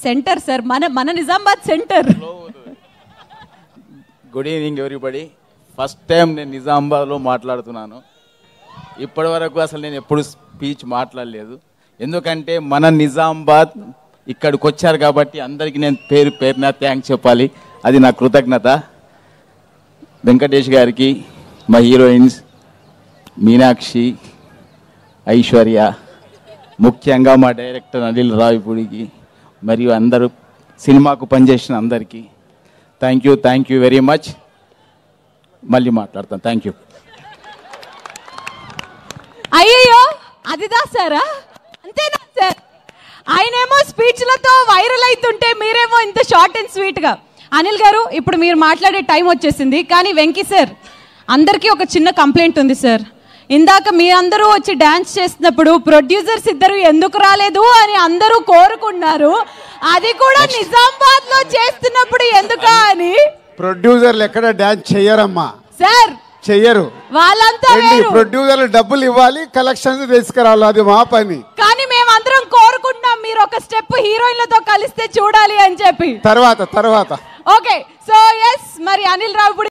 Centre sir, మన Nizamabad centre. Good evening everybody. First time నేను నిజామాబాద్లో మాట్లాడుతున్నాను. ఇప్పటి వరకు అసలు నేను ఎప్పుడు స్పీచ్ మాట్లాడలేదు. ఎందుకంటే మన నిజామాబాద్ ఇక్కడికి వచ్చారు కాబట్టి అందరికీ నేను పేరున థ్యాంక్స్ చెప్పాలి. అది నా కృతజ్ఞత. వెంకటేష్ గారికి, మా హీరోయిన్స్ మీనాక్షి, ఐశ్వర్య, ముఖ్యంగా మా డైరెక్టర్ అనిల్ రావిపూడికి మరియు అందరూ సినిమాకు పనిచేసిన అందరికీ థ్యాంక్ యూ వెరీ మచ్. మళ్ళీ మాట్లాడతాను. Thank you. అయ్యయ్యో అదిదా సారా? అంతేనా సార్? ఆయనేమో స్పీచ్లతో వైరల్ అవుతుంటే మీరేమో ఇంత షార్ట్ అండ్ స్వీట్గా. అనిల్ గారు, ఇప్పుడు మీరు మాట్లాడే టైం వచ్చేసింది. కానీ వెంకీ సార్, అందరికీ ఒక చిన్న కంప్లైంట్ ఉంది సార్. ఇందాక మీ అందరూ వచ్చి డాన్స్ చేసినప్పుడు ప్రొడ్యూసర్స్ ఇద్దరు ఎందుకు రాలేదు అని అందరూ కోరుకున్నారు. అది కూడా నిజామాబాద్ లో చేస్తున్నప్పుడు ఎందుకా అని. ప్రొడ్యూసర్లు ఎక్కడ డాన్స్ చెయ్యరమ్మా సార్, చెయ్యరు. వాళ్ళంతా ప్రొడ్యూసర్లు డబ్బులు ఇవ్వాలి, కలెక్షన్స్ తీసుకురావాలి, అది మా పని. కానీ మేమందరం కోరుకుంటున్నాం మీరు ఒక స్టెప్ హీరోయిన్లతో కలిస్తే చూడాలి అని చెప్పి. తర్వాత ఓకే, సో ఎస్, మరి అనిల్ రావిపూడి